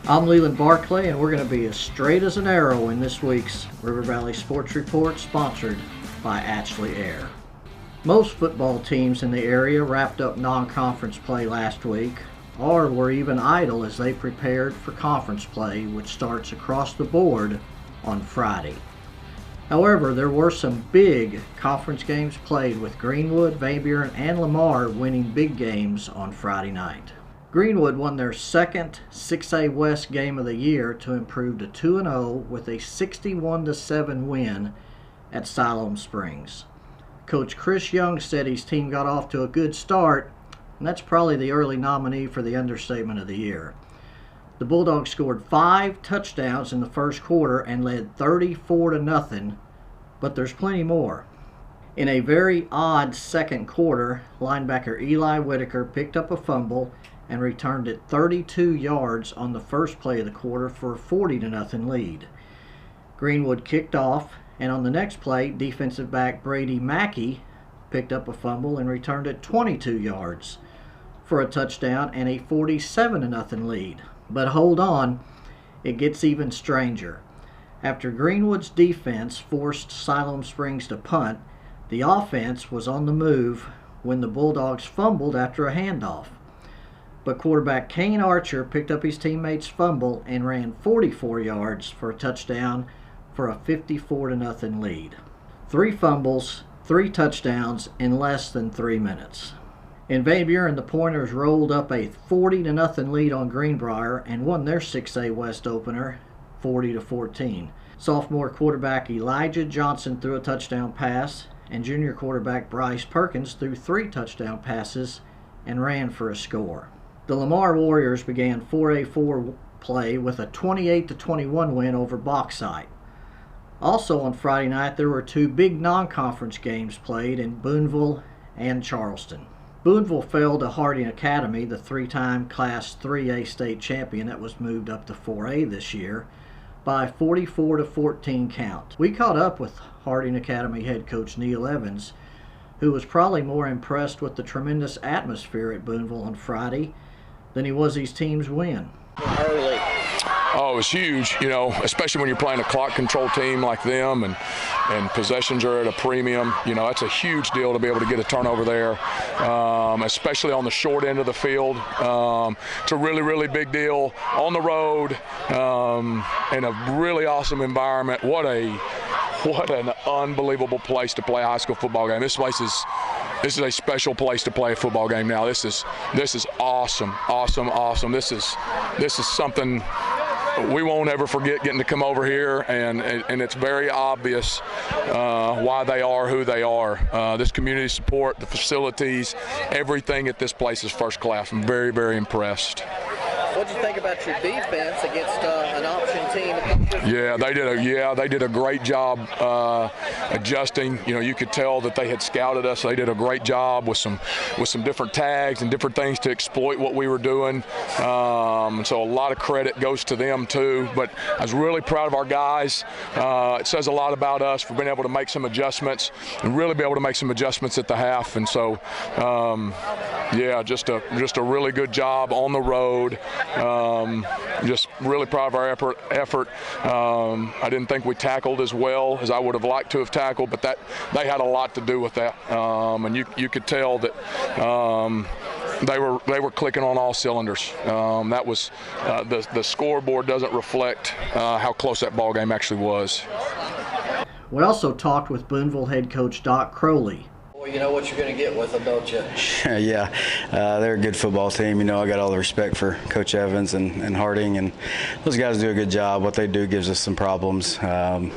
I'm Leland Barclay, and we're going to be as straight as an arrow in this week's River Valley Sports Report, sponsored by Ashley Air. Most football teams in the area wrapped up non-conference play last week, or were even idle as they prepared for conference play, which starts across the board on Friday. However, there were some big conference games played, with Greenwood, Van Buren, and Lamar winning big games on Friday night. Greenwood won their second 6A West game of the year to improve to 2-0 with a 61-7 win at Siloam Springs. Coach Chris Young said his team got off to a good start, and that's probably the early nominee for the understatement of the year. The Bulldogs scored 5 touchdowns in the first quarter and led 34-0, but there's plenty more. In a very odd second quarter, linebacker Eli Whitaker picked up a fumble and returned it 32 yards on the first play of the quarter for a 40-0 lead. Greenwood kicked off, and on the next play, defensive back Brady Mackey picked up a fumble and returned it 22 yards for a touchdown and a 47-0 lead. But hold on, it gets even stranger. After Greenwood's defense forced Siloam Springs to punt, the offense was on the move when the Bulldogs fumbled after a handoff. But quarterback Kane Archer picked up his teammate's fumble and ran 44 yards for a touchdown for a 54-0 lead. 3 fumbles, 3 touchdowns in less than 3 minutes. In Van Buren, the Pointers rolled up a 40-0 lead on Greenbrier and won their 6A West opener 40-14. Sophomore quarterback Elijah Johnson threw a touchdown pass, and junior quarterback Bryce Perkins threw 3 touchdown passes and ran for a score. The Lamar Warriors began 4A4 play with a 28-21 win over Bauxite. Also on Friday night, there were 2 big non-conference games played in Booneville and Charleston. Booneville fell to Harding Academy, the 3-time Class 3A state champion that was moved up to 4A this year, by a 44-14 count. We caught up with Harding Academy head coach Neil Evans, who was probably more impressed with the tremendous atmosphere at Booneville on Friday than he was his team's win. Early. Oh, it was huge, especially when you're playing a clock control team like them, and possessions are at a premium. That's a huge deal to be able to get a turnover there, especially on the short end of the field. It's a really, really big deal on the road, in a really awesome environment. What an unbelievable place to play a high school football game. This is a special place to play a football game now. This is awesome. This is something we won't ever forget, getting to come over here, and it's very obvious why they are who they are. This community support, the facilities, everything at this place is first class. I'm very, very impressed. What did you think about your defense against an option team? Yeah, they did a great job adjusting. You could tell that they had scouted us. They did a great job with some different tags and different things to exploit what we were doing. So a lot of credit goes to them too. But I was really proud of our guys. It says a lot about us for being able to make some adjustments and really be able to make some adjustments at the half. And so, just a really good job on the road. Just really proud of our effort. I didn't think we tackled as well as I would have liked to have tackled, but they had a lot to do with that. And you could tell that they were clicking on all cylinders. That was the scoreboard doesn't reflect how close that ball game actually was. We also talked with Booneville head coach Doc Crowley. Well, you know what you're going to get with them, don't you? Yeah, they're a good football team. I got all the respect for Coach Evans and Harding, and those guys do a good job. What they do gives us some problems. But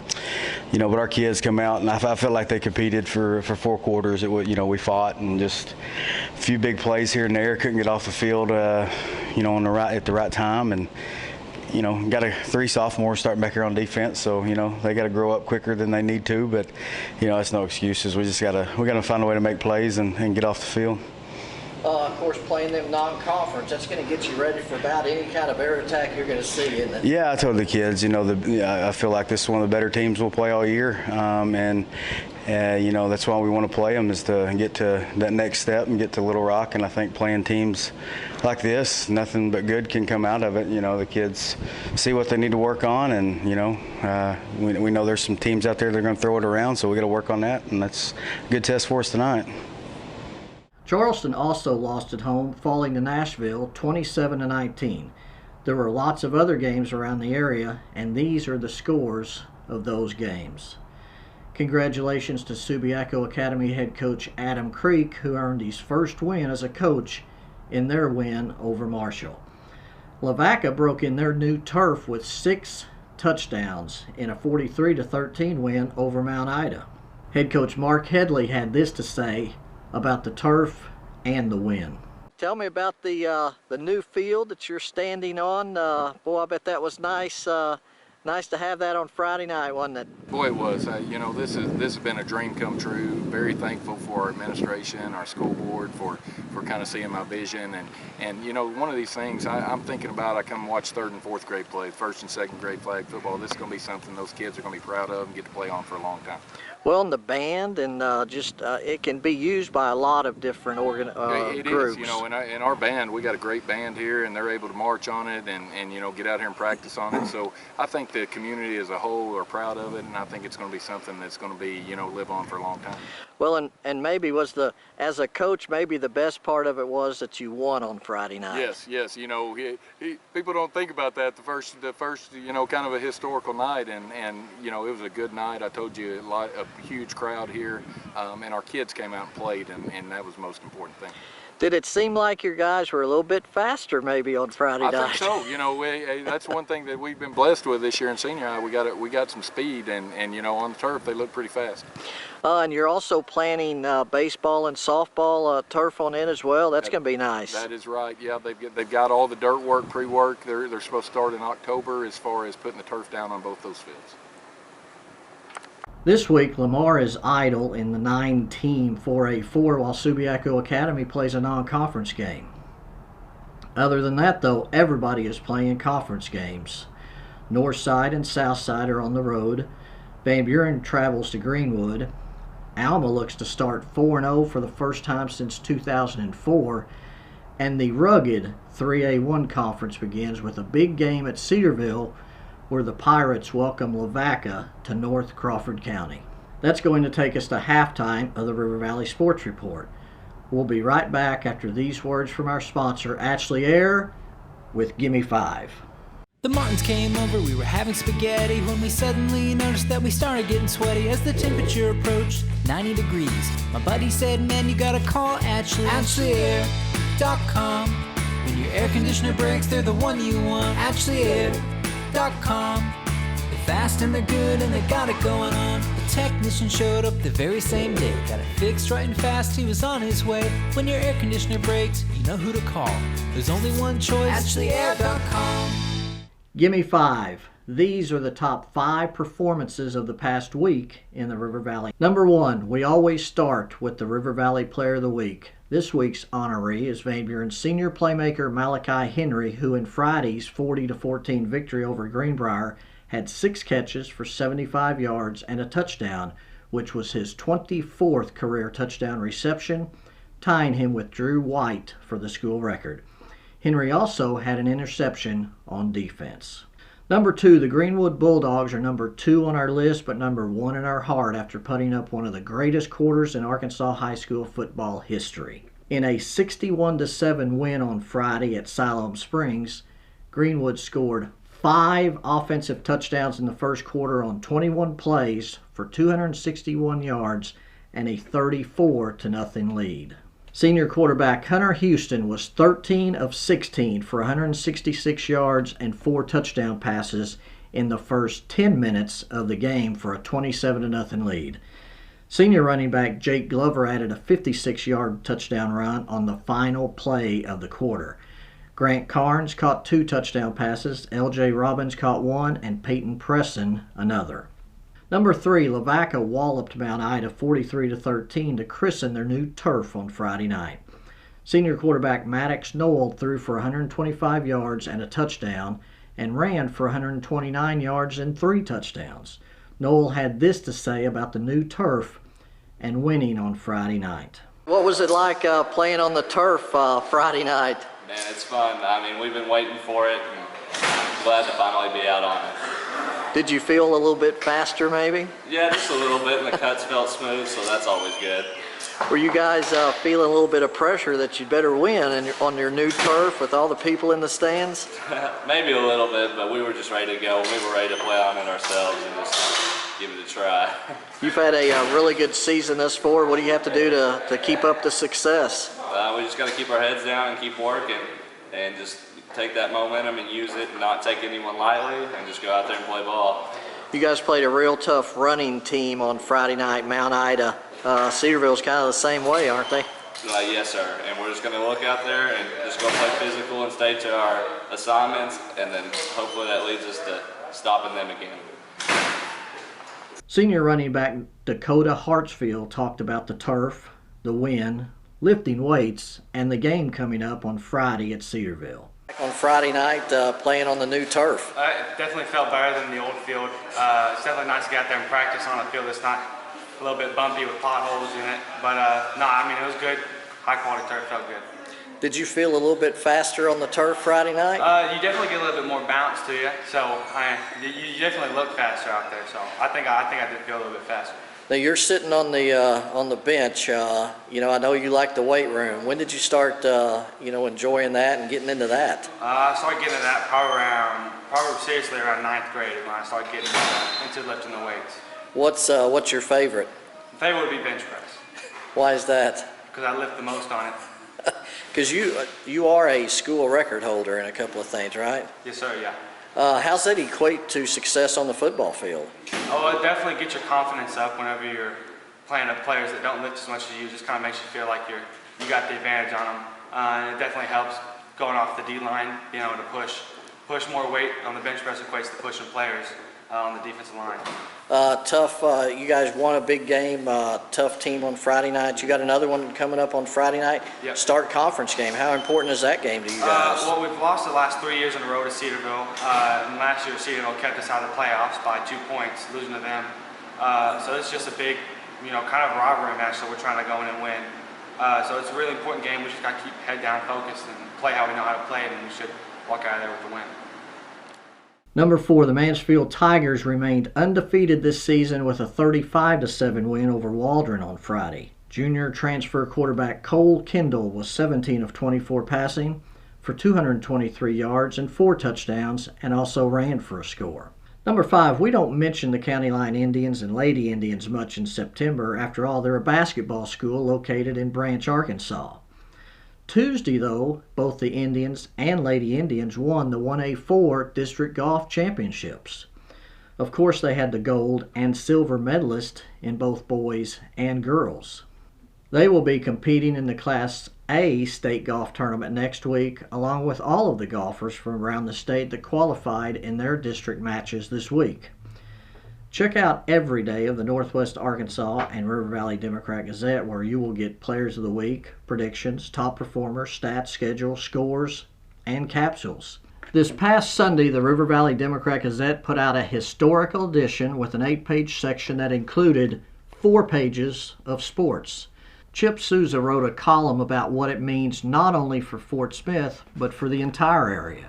our kids come out, and I feel like they competed for 4 quarters. We fought, and just a few big plays here and there. Couldn't get off the field, at the right time, and got 3 sophomores starting back here on defense, so they got to grow up quicker than they need to. But it's no excuses. We just got to find a way to make plays and get off the field. Of course, playing them non-conference, that's going to get you ready for about any kind of air attack you're going to see, isn't it? Yeah, I told the kids, I feel like this is one of the better teams we'll play all year, and that's why we want to play them, is to get to that next step and get to Little Rock. And I think playing teams like this, nothing but good can come out of it. You know, the kids see what they need to work on, and you know, we know there's some teams out there that are going to throw it around, so we got to work on that, and that's a good test for us tonight. Charleston also lost at home, falling to Nashville 27-19. There were lots of other games around the area, and these are the scores of those games. Congratulations to Subiaco Academy head coach Adam Creek, who earned his first win as a coach in their win over Marshall. Lavaca broke in their new turf with 6 touchdowns in a 43-13 win over Mount Ida. Head coach Mark Headley had this to say about the turf and the win. Tell me about the new field that you're standing on. Boy, I bet that was nice. Nice to have that on Friday night, wasn't it? Boy, it was. You know, this has been a dream come true. Very thankful for our administration, our school board for kind of seeing my vision. And you know, one of these things I'm thinking about, I come and watch 3rd and 4th grade play, 1st and 2nd grade flag football. This is going to be something those kids are going to be proud of and get to play on for a long time. Well, and the band, and it can be used by a lot of different groups. It is, you know, in our band, we got a great band here, and they're able to march on it and you know, get out here and practice on it. So I think the community as a whole are proud of it, and I think it's going to be something that's going to be, you know, live on for a long time. Well, and maybe as a coach, maybe the best part of it was that you won on Friday night. Yes, you know, people don't think about that. The first, you know, kind of a historical night, and you know, it was a good night. I told you, a huge crowd here, and our kids came out and played, and that was the most important thing. Did it seem like your guys were a little bit faster maybe on Friday night? I think so. You know, that's one thing that we've been blessed with this year in senior high. We got some speed, and you know, on the turf they look pretty fast. And you're also planning baseball and softball turf on it as well. That's going to be nice. That is right. Yeah, they've got all the dirt work, pre-work. They're supposed to start in October as far as putting the turf down on both those fields. This week, Lamar is idle in the 9-team 4A4 while Subiaco Academy plays a non-conference game. Other than that, though, everybody is playing conference games. Northside and Southside are on the road. Van Buren travels to Greenwood. Alma looks to start 4-0 for the first time since 2004. And the rugged 3A1 conference begins with a big game at Cedarville, where the Pirates welcome Lavaca to North Crawford County. That's going to take us to halftime of the River Valley Sports Report. We'll be right back after these words from our sponsor, Ashley Air, with Gimme 5. The Martins came over, we were having spaghetti when we suddenly noticed that we started getting sweaty as the temperature approached 90 degrees. My buddy said, man, you gotta call AshleyAir.com. When your air conditioner breaks, they're the one you want. AshleyAir.com. They're fast and they're good and they got it going on. The technician showed up the very same day. Got it fixed right and fast, he was on his way. When your air conditioner breaks, you know who to call. There's only one choice, AshleyAir.com. Gimme 5. These are the top 5 performances of the past week in the River Valley. Number 1, we always start with the River Valley Player of the Week. This week's honoree is Van Buren's senior playmaker Malachi Henry, who in Friday's 40-14 victory over Greenbrier had 6 catches for 75 yards and a touchdown, which was his 24th career touchdown reception, tying him with Drew White for the school record. Henry also had an interception on defense. Number 2, the Greenwood Bulldogs are number 2 on our list, but number 1 in our heart after putting up one of the greatest quarters in Arkansas high school football history. In a 61-7 win on Friday at Siloam Springs, Greenwood scored 5 offensive touchdowns in the first quarter on 21 plays for 261 yards and a 34-0 lead. Senior quarterback Hunter Houston was 13 of 16 for 166 yards and 4 touchdown passes in the first 10 minutes of the game for a 27-0 lead. Senior running back Jake Glover added a 56-yard touchdown run on the final play of the quarter. Grant Carnes caught 2 touchdown passes, L.J. Robbins caught 1, and Peyton Presson another. Number 3, Lavaca walloped Mount Ida 43-13 to christen their new turf on Friday night. Senior quarterback Maddox Noel threw for 125 yards and a touchdown and ran for 129 yards and 3 touchdowns. Noel had this to say about the new turf and winning on Friday night. What was it like playing on the turf Friday night? Man, it's fun. I mean, we've been waiting for it, and glad to finally be out on it. Did you feel a little bit faster, maybe? Yeah, just a little bit, and the cuts felt smooth, so that's always good. Were you guys feeling a little bit of pressure that you'd better win on your new turf with all the people in the stands? Maybe a little bit, but we were just ready to go. We were ready to play on it ourselves and just give it a try. You've had a really good season thus far. What do you have to do to keep up the success? We just got to keep our heads down and keep working and just take that momentum and use it and not take anyone lightly and just go out there and play ball. You guys played a real tough running team on Friday night, Mount Ida. Cedarville's kind of the same way, aren't they? Yes, sir. And we're just going to look out there and just go play physical and stay to our assignments, and then hopefully that leads us to stopping them again. Senior running back Dakota Hartsfield talked about the turf, the win, lifting weights, and the game coming up on Friday at Cedarville. On Friday night, playing on the new turf. It definitely felt better than the old field. It's definitely nice to get out there and practice on a field that's not a little bit bumpy with potholes in it. But no, I mean, it was good. High quality turf, felt good. Did you feel a little bit faster on the turf Friday night? You definitely get a little bit more bounce to you. So you definitely look faster out there. So I think I did feel a little bit faster. Now you're sitting on the bench. You know, I know you like the weight room. When did you start, enjoying that and getting into that? I started getting into that probably seriously around 9th grade when I started getting into lifting the weights. What's your favorite? My favorite would be bench press. Why is that? Because I lift the most on it. Because you are a school record holder in a couple of things, right? Yes, sir. Yeah. How's that equate to success on the football field? Oh, it definitely gets your confidence up whenever you're playing with players that don't lift as much as you. It just kind of makes you feel like you got the advantage on them. And it definitely helps going off the D-line, being able to push more weight on the bench press equates to pushing players on the defensive line. Tough. You guys won a big game. Tough team on Friday night. You got another one coming up on Friday night. Yep. Start conference game. How important is that game to you guys? Well, we've lost the last 3 years in a row to Cedarville. And last year, Cedarville kept us out of the playoffs by 2 points, losing to them. So it's just a big, kind of rivalry match that we're trying to go in and win. So it's a really important game. We just got to keep head down focused and play how we know how to play it, and we should walk out of there with the win. Number 4, the Mansfield Tigers remained undefeated this season with a 35-7 win over Waldron on Friday. Junior transfer quarterback Cole Kendall was 17 of 24 passing for 223 yards and 4 touchdowns, and also ran for a score. Number 5, we don't mention the County Line Indians and Lady Indians much in September. After all, they're a basketball school located in Branch, Arkansas. Tuesday, though, both the Indians and Lady Indians won the 1A4 District Golf Championships. Of course, they had the gold and silver medalists in both boys and girls. They will be competing in the Class A state golf tournament next week, along with all of the golfers from around the state that qualified in their district matches this week. Check out every day of the Northwest Arkansas and River Valley Democrat-Gazette, where you will get Players of the Week, predictions, top performers, stats, schedule, scores, and capsules. This past Sunday, the River Valley Democrat-Gazette put out a historical edition with an 8-page section that included 4 pages of sports. Chip Souza wrote a column about what it means not only for Fort Smith, but for the entire area.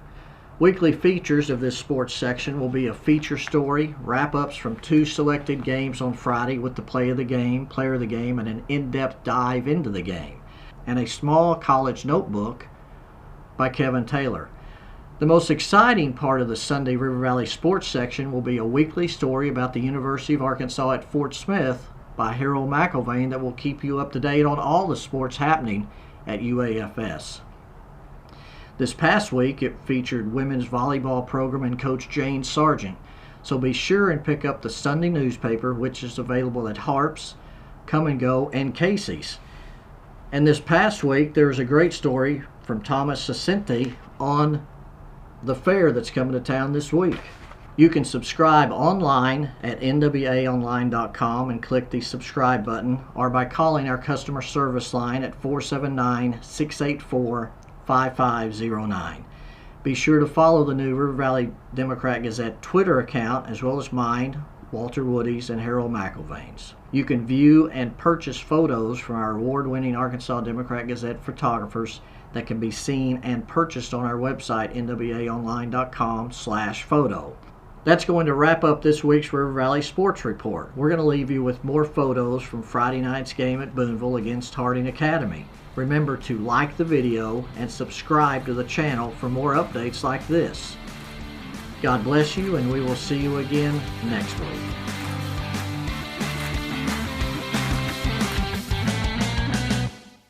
Weekly features of this sports section will be a feature story, wrap-ups from 2 selected games on Friday with the play of the game, player of the game, and an in-depth dive into the game, and a small college notebook by Kevin Taylor. The most exciting part of the Sunday River Valley sports section will be a weekly story about the University of Arkansas at Fort Smith by Harold McIlvain that will keep you up to date on all the sports happening at UAFS. This past week, it featured women's volleyball program and Coach Jane Sargent. So be sure and pick up the Sunday newspaper, which is available at Harps, Come and Go, and Casey's. And this past week, there was a great story from Thomas Sacinti on the fair that's coming to town this week. You can subscribe online at nwaonline.com and click the subscribe button, or by calling our customer service line at 479-684-5509. Be sure to follow the new River Valley Democrat-Gazette Twitter account as well as mine, Walter Woody's, and Harold McIlvain's. You can view and purchase photos from our award-winning Arkansas Democrat-Gazette photographers that can be seen and purchased on our website, nwaonline.com/photo. That's going to wrap up this week's River Valley Sports Report. We're going to leave you with more photos from Friday night's game at Booneville against Harding Academy. Remember to like the video and subscribe to the channel for more updates like this. God bless you, and we will see you again next week.